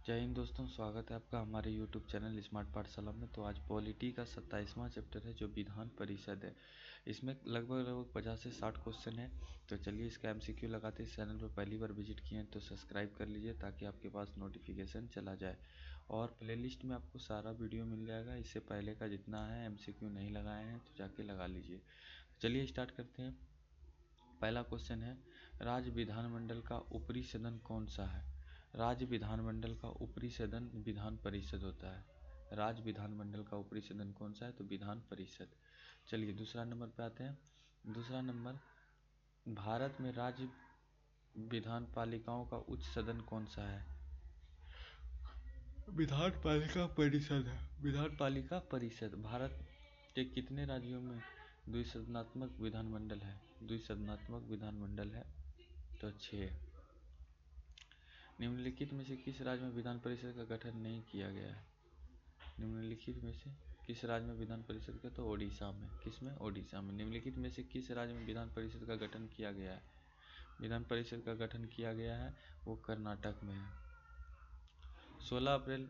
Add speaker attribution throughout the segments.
Speaker 1: जय हिंद दोस्तों, स्वागत है आपका हमारे YouTube चैनल स्मार्ट पाठशाला में। तो आज पॉलिटी का 27वां चैप्टर है जो विधान परिषद है। इसमें लगभग 50 से 60 क्वेश्चन है। तो चलिए इसका MCQ लगाते हैं। इस चैनल पर पहली बार विजिट किए हैं तो सब्सक्राइब कर लीजिए ताकि आपके पास नोटिफिकेशन चला जाए। और प्लेलिस्ट में आपको सारा वीडियो मिल जाएगा। इससे पहले का जितना है MCQ नहीं लगाए हैं तो जाके लगा लीजिए। चलिए स्टार्ट करते हैं। पहला क्वेश्चन है, राज्य विधानमंडल का ऊपरी सदन कौन सा है? राज्य विधानमंडल का ऊपरी सदन विधान परिषद होता है। राज्य विधानमंडल का ऊपरी सदन कौन सा है? तो विधान परिषद। चलिए दूसरा नंबर पे आते हैं। दूसरा नंबर, भारत में राज्य विधान पालिकाओं का उच्च सदन कौन सा है? विधान पालिका परिषद है। विधान पालिका परिषद। भारत के कितने राज्यों में द्विसदनात्मक विधानमंडल है? द्विसदनात्मक विधानमंडल है तो 6। निम्नलिखित में से किस राज्य में विधान परिषद का गठन नहीं किया गया है? निम्नलिखित में से किस राज्य में विधान परिषद का? तो ओडिशा में। किसमें? ओडिशा में। निम्नलिखित में से किस राज्य में विधान परिषद का गठन किया गया है? विधान परिषद का गठन किया गया है वो कर्नाटक में है। 16 अप्रैल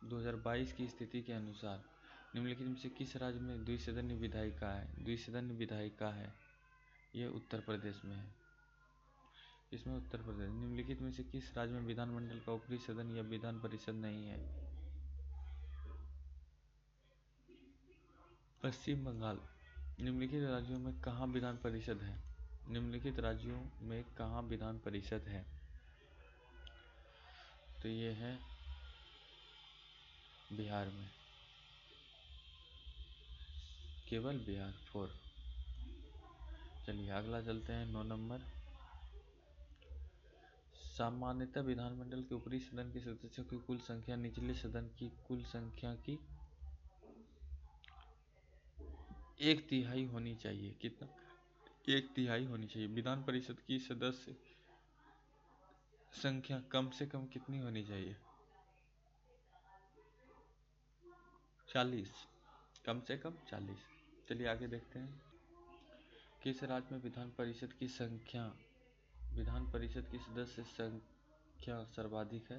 Speaker 1: 2022 की स्थिति के अनुसार निम्नलिखित में से किस राज्य में द्विसदनीय विधायिका है? द्विसदनीय विधायिका है ये उत्तर प्रदेश में है। इसमें उत्तर प्रदेश। निम्नलिखित में से किस राज्य में विधानमंडल का ऊपरी सदन या विधान परिषद नहीं है? पश्चिम बंगाल। निम्नलिखित राज्यों में कहाँ विधान परिषद है? निम्नलिखित राज्यों में कहाँ विधान परिषद है? तो ये है बिहार में, केवल बिहार। 4। चलिए अगला चलते हैं। 9 नंबर, सामान्यतः विधानमंडल के ऊपरी सदन के सदस्यों की कुल संख्या निचले सदन की कुल संख्या की 1/3 होनी चाहिए। कितना? 1/3 होनी चाहिए। विधान परिषद की सदस्य संख्या कम से कम कितनी होनी चाहिए? 40। कम से कम 40। चलिए आगे देखते हैं। किस राज्य में विधान परिषद की सदस्य संख्या सर्वाधिक है?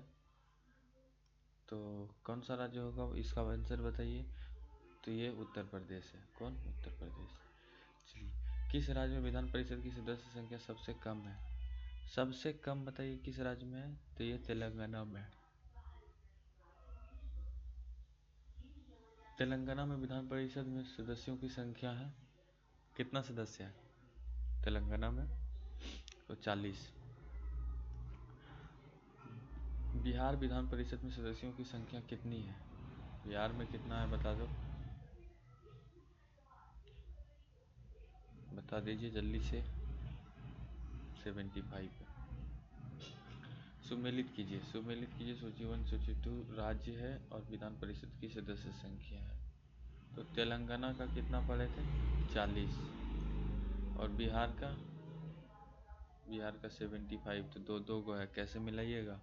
Speaker 1: तो कौन सा राज्य होगा इसका आंसर बताइए। तो ये उत्तर प्रदेश है। कौन? उत्तर प्रदेश। चलिए, किस राज्य में विधान परिषद की सदस्य संख्या सबसे कम है? सबसे कम बताइए किस राज्य में है? तो ये तेलंगाना में है। तेलंगाना में विधान परिषद में सदस्यों की संख्या है, कितना सदस्य है तेलंगाना में? तो 40। बिहार विधान परिषद में सदस्यों की संख्या कितनी है? बिहार में कितना है बता दो, बता दीजिए जल्दी से। 75 है। सुमेलित कीजिए सूची 1 सूची 2 राज्य है और विधान परिषद की सदस्य संख्या है। तो तेलंगाना का कितना पढ़े थे? 40। और बिहार का 75। तो दो दो को है, कैसे मिलाइएगा?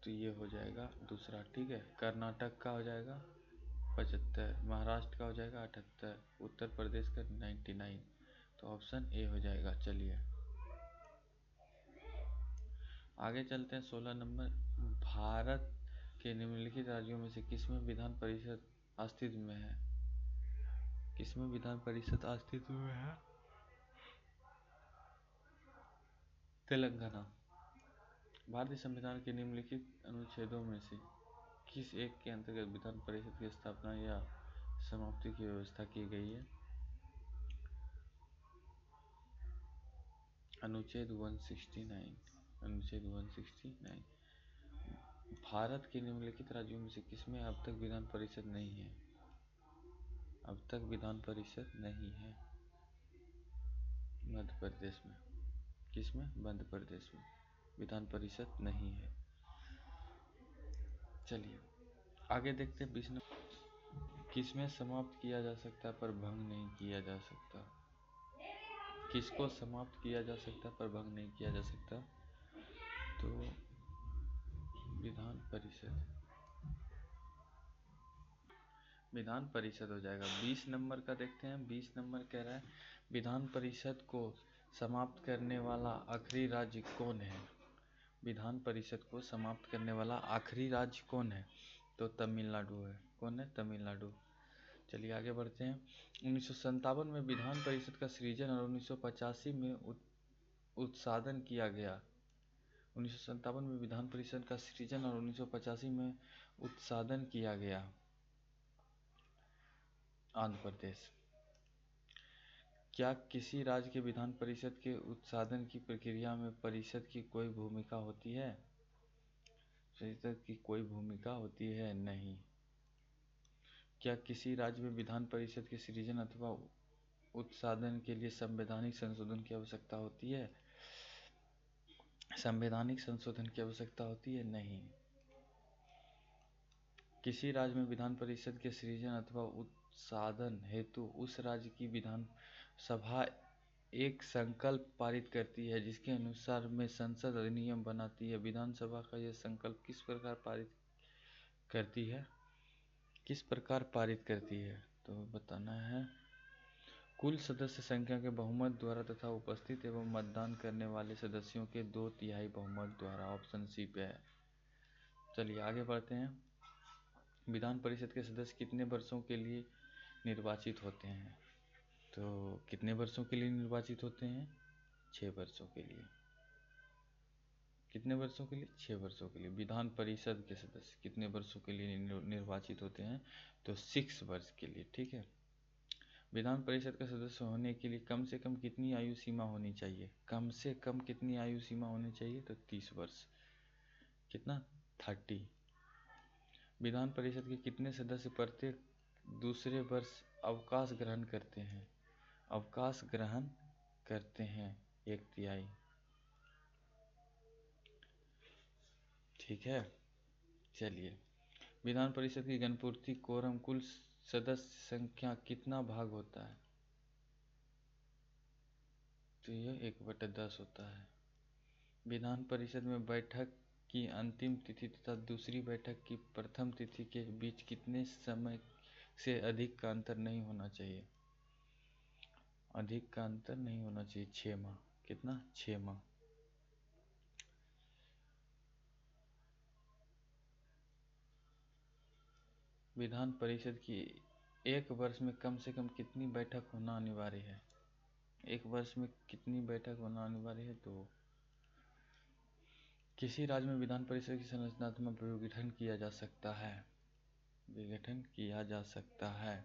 Speaker 1: तो ये हो जाएगा दूसरा। ठीक है। कर्नाटक का हो जाएगा 75, महाराष्ट्र का हो जाएगा 78, उत्तर प्रदेश का 99। तो ऑप्शन ए हो जाएगा। चलिए आगे चलते हैं। 16 नंबर, भारत के निम्नलिखित राज्यों में से किसमें विधान परिषद अस्तित्व में है? किसमें विधान परिषद अस्तित्व में है? तेलंगाना। भारतीय संविधान के निम्नलिखित अनुच्छेदों में से किस एक के अंतर्गत विधान परिषद की स्थापना या समाप्ति की व्यवस्था की गई है? अनुच्छेद 169। अनुच्छेद 169। भारत के निम्नलिखित राज्यों में से किसमें अब तक विधान परिषद नहीं है? अब तक विधान परिषद नहीं है। मध्य प्रदेश में। किसमें? मध्य प्रदेश में विधान परिषद नहीं है। चलिए आगे देखते हैं। 20 नंबर, किसमें समाप्त किया जा सकता है पर भंग नहीं किया जा सकता? किसको समाप्त किया जा सकता है पर भंग नहीं किया जा सकता? तो विधान परिषद। विधान परिषद हो जाएगा। 20 नंबर का देखते हैं। 20 नंबर कह रहा है विधान परिषद को समाप्त करने वाला आखिरी राज्य कौन है? विधान परिषद को समाप्त करने वाला आखिरी राज्य कौन है? तो तमिलनाडु है। कौन है? तमिलनाडु। चलिए आगे बढ़ते हैं। 1957 में विधान परिषद का सृजन और 1985 में उत्सादन किया गया। 1957 में विधान परिषद का सृजन और 1985 में उत्सादन किया गया। आंध्र प्रदेश। क्या किसी राज्य के विधान परिषद के उत्सादन की प्रक्रिया में परिषद की कोई भूमिका होती है? परिषद की कोई भूमिका होती है? नहीं। क्या किसी राज्य में विधान परिषद के सृजन अथवा उत्सादन के लिए संवैधानिक संशोधन की आवश्यकता होती है? संवैधानिक संशोधन की आवश्यकता होती है? नहीं। किसी राज्य में विधान परिषद के सृजन अथवा उत्सादन हेतु उस राज्य की विधान सभा एक संकल्प पारित करती है, जिसके अनुसार में संसद अधिनियम बनाती है। विधानसभा का यह संकल्प किस प्रकार पारित करती है? किस प्रकार पारित करती है? तो बताना है। कुल सदस्य संख्या के बहुमत द्वारा तथा उपस्थित एवं मतदान करने वाले सदस्यों के 2/3 बहुमत द्वारा। ऑप्शन सी पे है। चलिए आगे बढ़ते हैं। विधान परिषद के सदस्य कितने वर्षों के लिए निर्वाचित होते हैं? तो कितने वर्षों के लिए निर्वाचित होते हैं? 6 वर्षों के लिए। कितने वर्षों के लिए? 6 वर्षों के लिए। विधान परिषद के सदस्य कितने वर्षों के लिए निर्वाचित होते हैं? तो 6 वर्ष के लिए। ठीक है। विधान परिषद का सदस्य होने के लिए कम से कम कितनी आयु सीमा होनी चाहिए? कम से कम कितनी आयु सीमा होनी चाहिए? तो 30 वर्ष। कितना? 30। विधान परिषद के कितने सदस्य प्रत्येक दूसरे वर्ष अवकाश ग्रहण करते हैं? अवकाश ग्रहण करते हैं 1/3। ठीक है। चलिए, विधान परिषद की गणपूर्ति कोरम कुल सदस्य संख्या कितना भाग होता है? तो यह 1/10 होता है। विधान परिषद में बैठक की अंतिम तिथि तथा दूसरी बैठक की प्रथम तिथि के बीच कितने समय से अधिक का अंतर नहीं होना चाहिए? अधिक का अंतर नहीं होना चाहिए। 6 माह। कितना? 6 माह। विधान परिषद की एक वर्ष में कम से कम कितनी बैठक होना अनिवार्य है? एक वर्ष में कितनी बैठक होना अनिवार्य है? तो किसी राज्य में विधान परिषद की संरचनात्मक विघटन किया जा सकता है? विघटन किया जा सकता है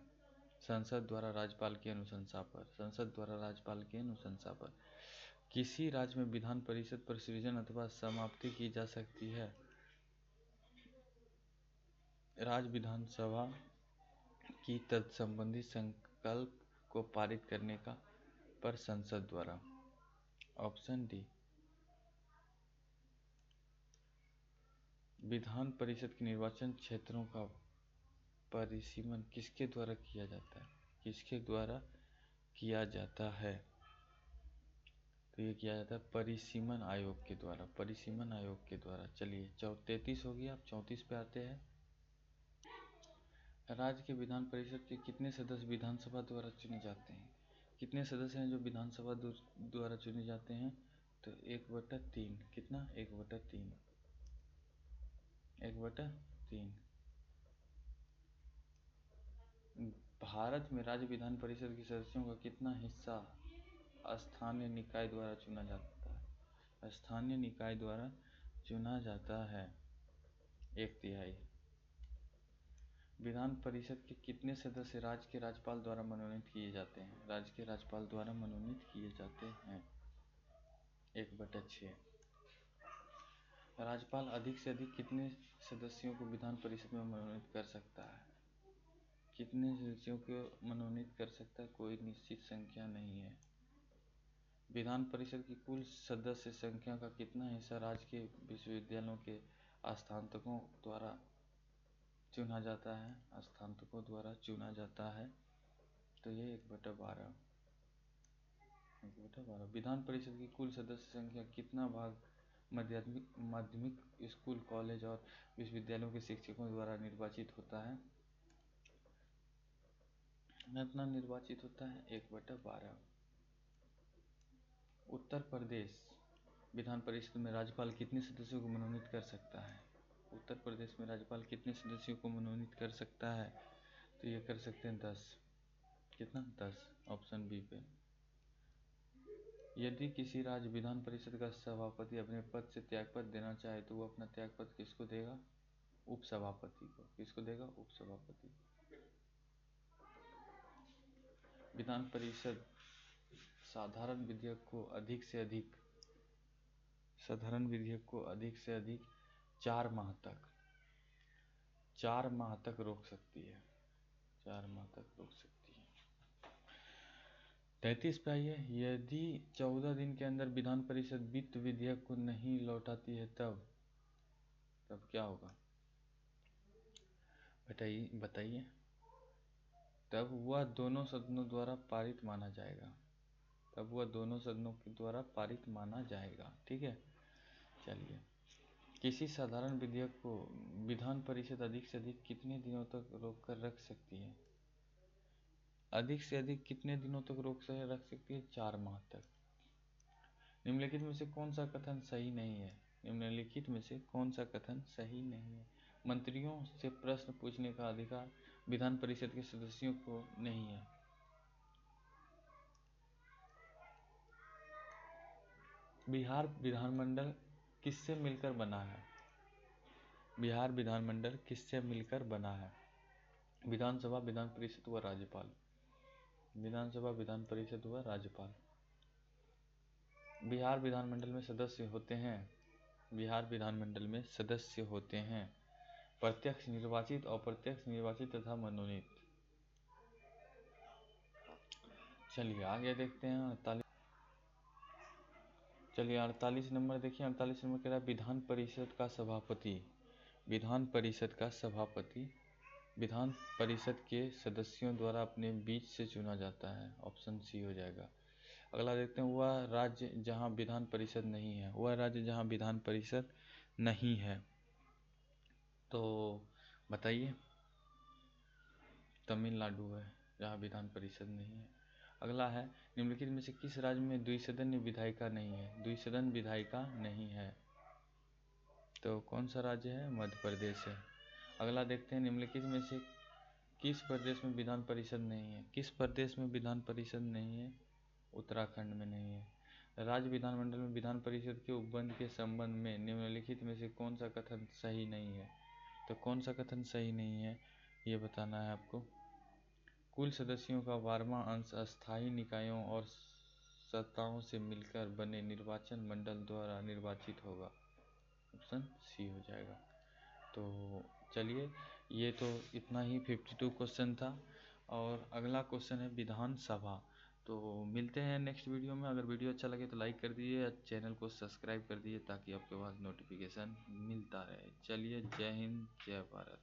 Speaker 1: संसद द्वारा राज्यपाल की अनुशंसा पर। संसद द्वारा राज्यपाल की अनुशंसा पर। किसी राज्य में विधान परिषद पर सृजन अथवा समाप्ति की जा सकती है? राज्य विधानसभा की तत्संबंधी संकल्प को पारित करने का पर संसद द्वारा। Option D. विधान परिषद के निर्वाचन क्षेत्रों का परिसीमन किसके द्वारा किया जाता है? किसके द्वारा किया जाता है? तो ये किया जाता है परिसीमन आयोग के द्वारा। परिसीमन आयोग के द्वारा। चलिए 33 हो गया। अब 34 पे आते हैं। राज्य के विधान परिषद के कितने सदस्य विधानसभा द्वारा चुने जाते हैं? कितने सदस्य हैं जो विधानसभा द्वारा चुने जाते हैं? तो 1/3। कितना? 1/3। 1/3। भारत में राज्य विधान परिषद के सदस्यों का कितना हिस्सा स्थानीय निकाय द्वारा चुना जाता है? स्थानीय निकाय द्वारा चुना जाता है 1/3। विधान परिषद के कितने सदस्य राज्य के राज्यपाल द्वारा मनोनीत किए जाते हैं? राज्य के राज्यपाल द्वारा मनोनीत किए जाते हैं 1/6। राज्यपाल अधिक से अधिक कितने सदस्यों को विधान परिषद में मनोनीत कर सकता है? कितने सदस्यों को मनोनीत कर सकता है? कोई निश्चित संख्या नहीं है। विधान परिषद की कुल सदस्य संख्या का कितना हिस्सा राज्य के विश्वविद्यालयों के स्थानांतकों द्वारा चुना जाता है? स्थानांतकों द्वारा चुना जाता है। तो ये 1/12। 1/12। विधान परिषद की कुल सदस्य संख्या कितना भाग माध्यमिक स्कूल, कॉलेज और विश्वविद्यालयों के शिक्षकों द्वारा निर्वाचित होता है? कितना निर्वाचित होता है? 1/12। उत्तर प्रदेश विधान परिषद में राज्यपाल कितने सदस्यों को मनोनीत कर सकता है? उत्तर प्रदेश में राज्यपाल कितने सदस्यों को मनोनीत कर सकता है? तो ये कर सकते हैं 10। कितना? 10। ऑप्शन बी पे। यदि किसी राज्य विधान परिषद का सभापति अपने पद से त्यागपत्र देना चाहे तो वो अपना त्यागपत्र किसको देगा? उपसभापति को। किसको देगा? उपसभापति। विधान परिषद साधारण विधेयक को अधिक से अधिक 4 माह तक रोक सकती है। 4 माह तक रोक सकती है। 33 पे आइए। यदि 14 दिन के अंदर विधान परिषद वित्त विधेयक को नहीं लौटाती है तब क्या होगा? बताइए। तब वह दोनों सदनों द्वारा पारित माना जाएगा। ठीक है, चलिए। किसी साधारण विधेयक को विधान परिषद अधिक से अधिक कितने दिनों तक रोक कर रख सकती है? अधिक से अधिक कितने दिनों तक रख सकती है? 4 माह तक। निम्नलिखित में से कौन सा कथन सही नहीं है? मंत्रियों से प्रश्न पूछने का अधिकार विधान परिषद के सदस्यों को नहीं है। बिहार विधानमंडल किससे मिलकर बना है? विधानसभा, विधान परिषद व राज्यपाल। बिहार विधानमंडल में सदस्य होते हैं प्रत्यक्ष निर्वाचित, अप्रत्यक्ष निर्वाचित तथा मनोनीत। चलिए आगे देखते हैं। 48 नंबर देखिए। 48 नंबर कह रहा है विधान परिषद के सदस्यों द्वारा अपने बीच से चुना जाता है। ऑप्शन सी हो जाएगा। अगला देखते हैं। वह राज्य जहां विधान परिषद नहीं है। तो बताइए। तमिलनाडु है जहां विधान परिषद नहीं है। अगला है निम्नलिखित में से किस राज्य में द्विसदन विधायिका नहीं है? तो कौन सा राज्य है? मध्य प्रदेश है। अगला देखते हैं। निम्नलिखित में से किस प्रदेश में विधान परिषद नहीं है? उत्तराखंड में नहीं है। राज्य विधानमंडल में विधान परिषद के उपबंध के संबंध में निम्नलिखित में से कौन सा कथन सही नहीं है? तो कौन सा कथन सही नहीं है ये बताना है आपको। कुल सदस्यों का 12वां अंश अस्थायी निकायों और सत्ताओं से मिलकर बने निर्वाचन मंडल द्वारा निर्वाचित होगा। ऑप्शन सी हो जाएगा। तो चलिए, ये तो इतना ही 52 क्वेश्चन था। और अगला क्वेश्चन है विधानसभा। तो मिलते हैं नेक्स्ट वीडियो में। अगर वीडियो अच्छा लगे तो लाइक कर दीजिए, चैनल को सब्सक्राइब कर दीजिए ताकि आपके पास नोटिफिकेशन मिलता रहे। चलिए, जय हिंद, जय भारत।